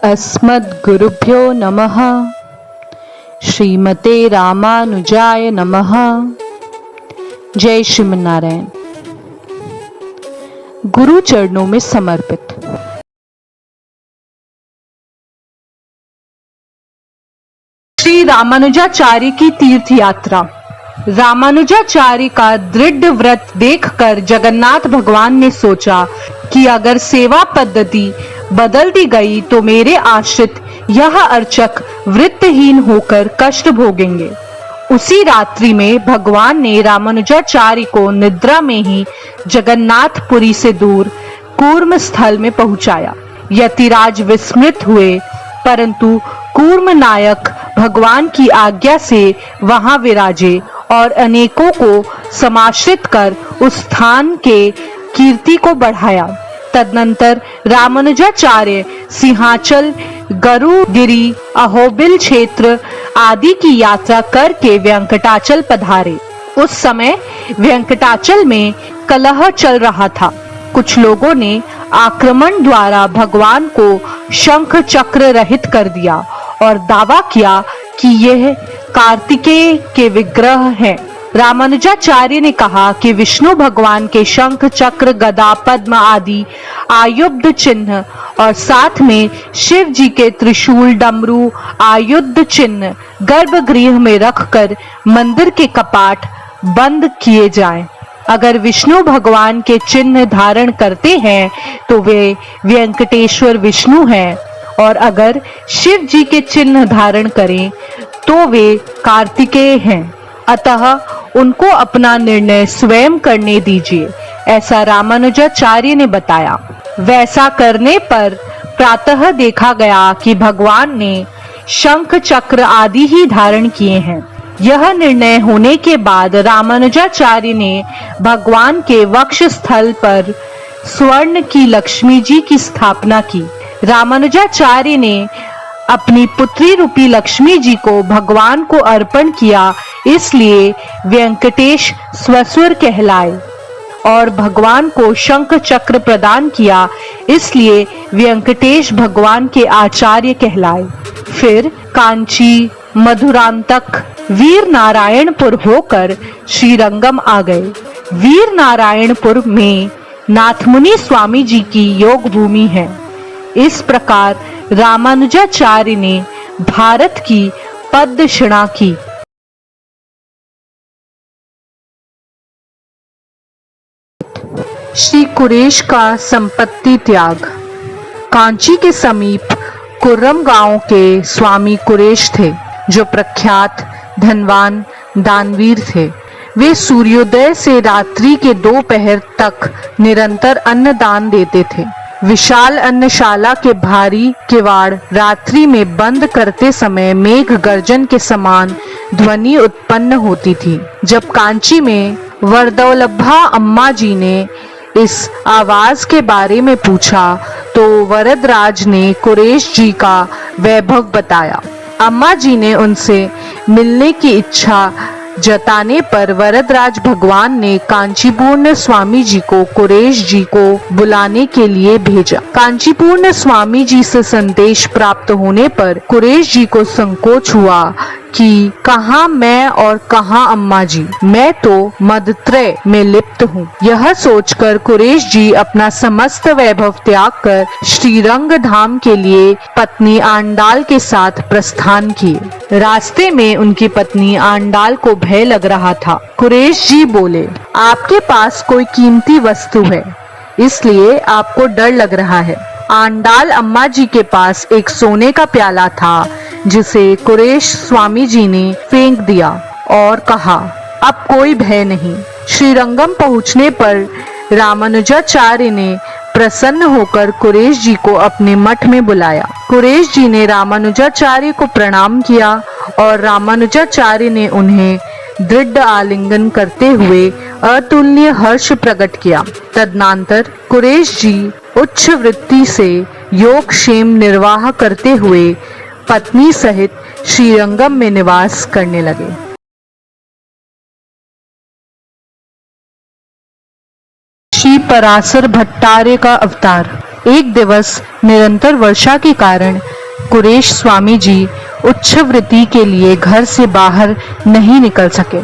अस्मद्गुरुभ्यो नमः। श्रीमते रामानुजाय नमः। जय श्रीमन्नारायण। गुरु चरणों में समर्पित। श्री रामानुजाचार्य की तीर्थ यात्रा। रामानुजाचार्य का दृढ़ व्रत देखकर जगन्नाथ भगवान ने सोचा कि अगर सेवा पद्धति बदल दी गई तो मेरे आश्रित यह अर्चक वृत्तहीन होकर कष्ट भोगेंगे। उसी रात्रि में भगवान ने रामानुजाचार्य को निद्रा में ही जगन्नाथपुरी से दूर कूर्म स्थल में पहुंचाया। यतिराज विस्मृत हुए, परंतु कूर्म नायक भगवान की आज्ञा से वहां विराजे और अनेकों को समाश्रित कर उस स्थान के कीर्ति को बढ़ाया। तदनंतर रामानुजाचार्य सिंहाचल, गरुगिरी, अहोबिल क्षेत्र आदि की यात्रा करके वेंकटाचल पधारे। उस समय वेंकटाचल में कलह चल रहा था। कुछ लोगों ने आक्रमण द्वारा भगवान को शंख चक्र रहित कर दिया और दावा किया कि यह कार्तिकेय के विग्रह हैं। रामानुजाचार्य ने कहा कि विष्णु भगवान के शंख चक्र, गदा, पद्म आदि आयुध चिन्ह और साथ में शिव जी के त्रिशूल, डमरू आयुध चिन्ह गर्भगृह में रखकर मंदिर के कपाट बंद किए जाएं। अगर विष्णु भगवान के चिन्ह धारण करते हैं तो वे वेंकटेश्वर विष्णु हैं, और अगर शिव जी के चिन्ह धारण करें तो वे कार्तिकेय हैं। अतः उनको अपना निर्णय स्वयं करने दीजिए, ऐसा रामानुजाचार्य ने बताया। वैसा करने पर प्रातः देखा गया कि भगवान ने शंख चक्र आदि ही धारण किए हैं। यह निर्णय होने के बाद रामानुजाचार्य ने भगवान के वक्ष स्थल पर स्वर्ण की लक्ष्मी जी की स्थापना की। रामानुजाचार्य ने अपनी पुत्री रूपी लक्ष्मी जी को भगवान को अर्पण किया, इसलिए वेंकटेश स्वसुर कहलाए, और भगवान को शंख चक्र प्रदान किया, इसलिए वेंकटेश भगवान के आचार्य कहलाए। फिर कांची, मधुरांतक, वीर नारायणपुर होकर श्रीरंगम आ गए। वीर नारायणपुर में नाथमुनि स्वामी जी की योग भूमि है। इस प्रकार रामानुजाचार्य ने भारत की पददर्शना की। श्री कुरेश का संपत्ति त्याग। कांची के समीप कुर्रम गांव के स्वामी कुरेश थे, जो प्रख्यात धनवान दानवीर थे। वे सूर्योदय से रात्रि के 2 पहर तक निरंतर अन्नदान देते थे। विशाल अन्नशाला के भारी किवाड़ रात्रि में बंद करते समय मेघ गर्जन के समान ध्वनि उत्पन्न होती थी। जब कांची में वरदौलभा अम्मा जी ने इस आवाज के बारे में पूछा तो वरदराज ने कुरेश जी का वैभव बताया। अम्मा जी ने उनसे मिलने की इच्छा जताने पर वरदराज भगवान ने कांचीपूर्ण स्वामी जी को कुरेश जी को बुलाने के लिए भेजा। कांचीपूर्ण स्वामी जी से संदेश प्राप्त होने पर कुरेश जी को संकोच हुआ कि कहाँ मैं और कहाँ अम्मा जी, मैं तो मदत्रय में लिप्त हूँ। यह सोचकर कुरेश जी अपना समस्त वैभव त्याग कर श्रीरंग धाम के लिए पत्नी आंडाल के साथ प्रस्थान किए। रास्ते में उनकी पत्नी आंडाल को भय लग रहा था। कुरेश जी बोले, आपके पास कोई कीमती वस्तु है, इसलिए आपको डर लग रहा है। आंडाल अम्मा जी के पास एक सोने का प्याला था, जिसे कुरेश स्वामी जी ने फेंक दिया और कहा, अब कोई भय नहीं। श्रीरंगम पहुंचने पर रामानुजाचार्य ने प्रसन्न होकर कुरेश जी को अपने मठ में बुलाया। कुरेश जी ने रामानुजाचार्य को प्रणाम किया और रामानुजाचार्य ने उन्हें दृढ़ आलिंगन करते हुए अतुलनीय हर्ष प्रकट किया। तदनंतर कुरेश जी उच्च वृत्ति से योगक्षेम निर्वाह करते हुए पत्नी सहित श्रीरंगम में निवास करने लगे। श्री पराशर भट्टार्य का अवतार। एक दिवस निरंतर वर्षा के कारण कुरेश स्वामी जी उच्च वृत्ति के लिए घर से बाहर नहीं निकल सके।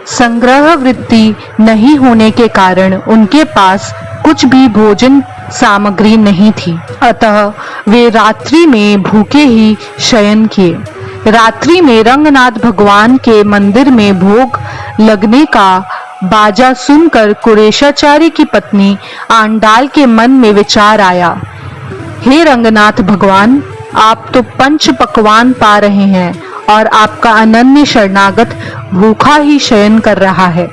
संग्रह वृत्ति नहीं होने के कारण उनके पास कुछ भी भोजन सामग्री नहीं थी, अतः वे रात्रि में भूखे ही शयन किए। रात्रि में रंगनाथ भगवान के मंदिर में भोग लगने का बाजा सुनकर कुरेशाचार्य की पत्नी आंडाल के मन में विचार आया, हे रंगनाथ भगवान, आप तो पंच पकवान पा रहे हैं और आपका अनन्य शरणागत भूखा ही शयन कर रहा है।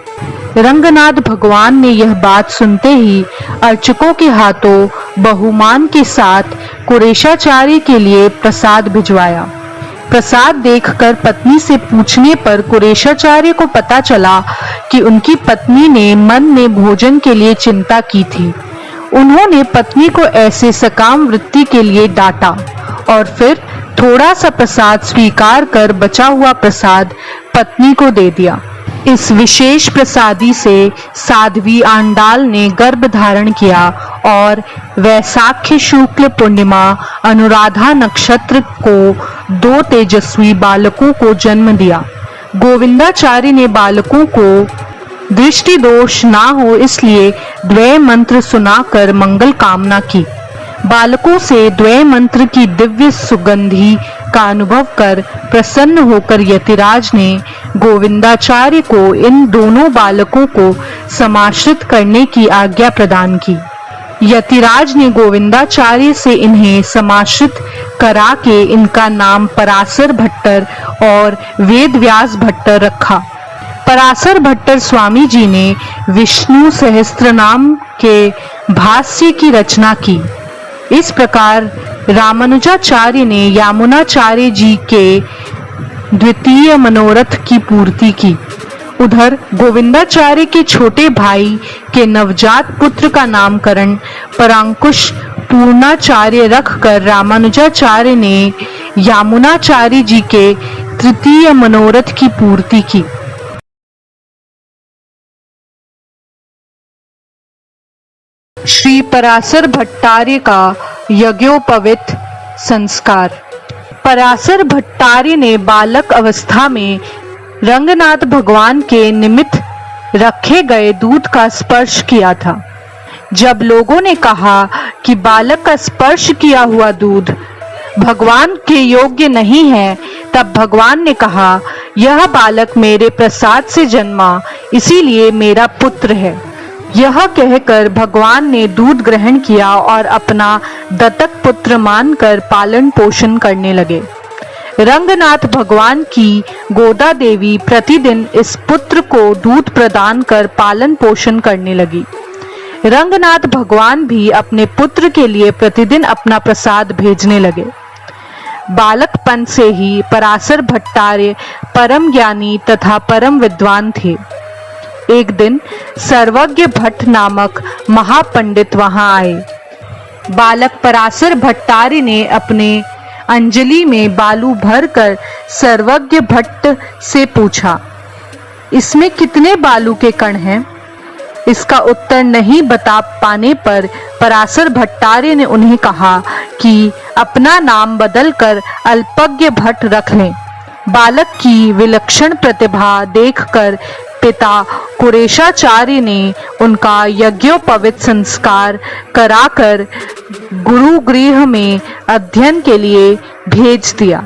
रंगनाथ भगवान ने यह बात सुनते ही अर्चकों के हाथों बहुमान के साथ कुरेशाचार्य के लिए प्रसाद भिजवाया। प्रसाद देखकर पत्नी से पूछने पर कुरेशाचार्य को पता चला कि उनकी पत्नी ने मन में भोजन के लिए चिंता की थी। उन्होंने पत्नी को ऐसे सकाम वृत्ति के लिए डांटा और फिर थोड़ा सा प्रसाद स्वीकार कर बचा हुआ प्रसाद पत्नी को दे दिया। इस विशेष प्रसादी से साध्वी आंडाल ने गर्भ धारण किया और वैशाख शुक्ल पूर्णिमा अनुराधा नक्षत्र को 2 तेजस्वी बालकों को जन्म दिया। गोविंदाचार्य ने बालकों को दृष्टि दोष ना हो इसलिए द्वय मंत्र सुनाकर मंगल कामना की। बालकों से द्वय मंत्र की दिव्य सुगंधि का अनुभव कर प्रसन्न होकर यतिराज ने गोविंदाचार्य को इन दोनों बालकों को समाश्रित करने की आज्ञा प्रदान की। यतिराज ने गोविंदाचार्य से इन्हें समाश्रित करा के इनका नाम पराशर भट्टर और वेदव्यास भट्टर रखा। पराशर भट्टर स्वामी जी ने विष्णु सहस्त्रनाम के भाष्य की रचना की। इस प्रकार रामानुजाचार्य ने यामुनाचार्य जी के द्वितीय मनोरथ की पूर्ति की। उधर गोविंदाचार्य के छोटे भाई के नवजात पुत्र का नामकरण परांकुश पूर्णाचार्य रखकर रामानुजाचार्य ने यामुनाचार्य जी के तृतीय मनोरथ की पूर्ति की। श्री पराशर भट्टार्य का यज्ञोपवीत संस्कार। पराशर भट्टार्य ने बालक अवस्था में रंगनाथ भगवान के निमित्त रखे गए दूध का स्पर्श किया था। जब लोगों ने कहा कि बालक का स्पर्श किया हुआ दूध भगवान के योग्य नहीं है, तब भगवान ने कहा, यह बालक मेरे प्रसाद से जन्मा, इसीलिए मेरा पुत्र है। यह कहकर भगवान ने दूध ग्रहण किया और अपना दत्तक पुत्र मानकर पालन पोषण करने लगे। रंगनाथ भगवान की गोदा देवी प्रतिदिन इस पुत्र को दूध प्रदान कर पालन पोषण करने लगी। रंगनाथ भगवान भी अपने पुत्र के लिए प्रतिदिन अपना प्रसाद भेजने लगे। बालकपन से ही पराशर भट्टार्य परम ज्ञानी तथा परम विद्वान थे। एक दिन सर्वज्ञ भट्ट नामक महापंडित वहां आए। बालक पराशर भट्टार्य ने अपने अंजलि में बालू भरकर सर्वज्ञ भट्ट से पूछा, इसमें कितने बालू के कण हैं? इसका उत्तर नहीं बता पाने पर पराशर भट्टार्य ने उन्हें कहा कि अपना नाम बदलकर अल्पज्ञ भट्ट रख लें। बालक की विलक्षण प्रतिभा देखकर पिता कुरेशाचार्य ने उनका यज्ञोपवीत संस्कार कराकर गुरुगृह में अध्ययन के लिए भेज दिया।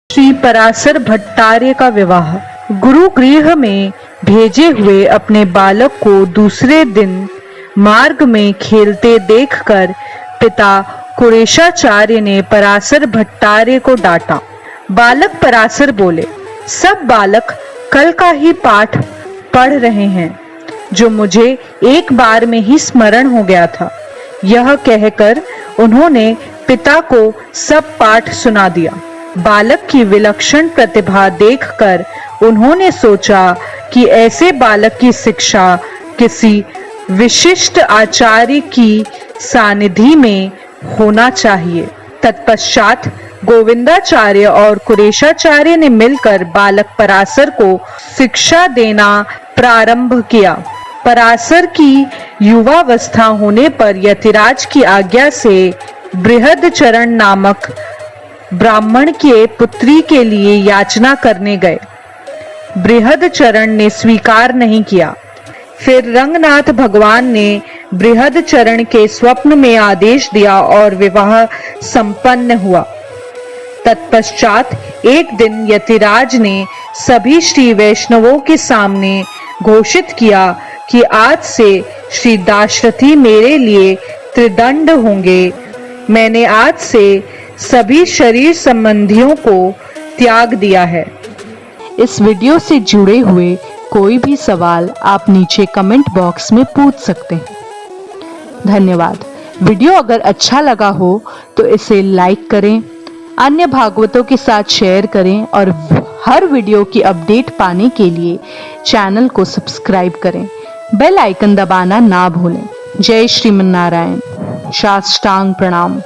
श्री पराशर भट्टार्य का विवाह। गुरुगृह में भेजे हुए अपने बालक को दूसरे दिन मार्ग में खेलते देखकर पिता कुरेशाचार्य ने पराशर भट्टार्य को डांटा। बालक पराशर बोले, सब बालक कल का ही पाठ पढ़ रहे हैं जो मुझे एक बार में ही स्मरण हो गया था। यह कहकर उन्होंने पिता को सब पाठ सुना दिया। बालक की विलक्षण प्रतिभा देखकर उन्होंने सोचा कि ऐसे बालक की शिक्षा किसी विशिष्ट आचार्य की सानिधि में होना चाहिए। तत्पश्चात गोविंदाचार्य और कुरेशाचार्य ने मिलकर बालक पराशर को शिक्षा देना प्रारंभ किया। पराशर की युवावस्था होने पर यतिराज की आज्ञा से बृहदचरण नामक ब्राह्मण के पुत्री के लिए याचना करने गए। बृहदचरण ने स्वीकार नहीं किया। फिर रंगनाथ भगवान ने बृहदचरण के स्वप्न में आदेश दिया और विवाह संपन्न हुआ। तत्पश्चात एक दिन यतिराज ने सभी श्री वैष्णवों के सामने घोषित किया कि आज से श्री दाशरथी मेरे लिए त्रिदंड होंगे। मैंने आज से सभी शरीर संबंधियों को त्याग दिया है। इस वीडियो से जुड़े हुए कोई भी सवाल आप नीचे कमेंट बॉक्स में पूछ सकते हैं। धन्यवाद। वीडियो अगर अच्छा लगा हो तो इसे लाइक करें, अन्य भागवतों के साथ शेयर करें और हर वीडियो की अपडेट पाने के लिए चैनल को सब्सक्राइब करें। बेल आइकन दबाना ना भूलें। जय श्रीमन्नारायण। साष्टांग प्रणाम।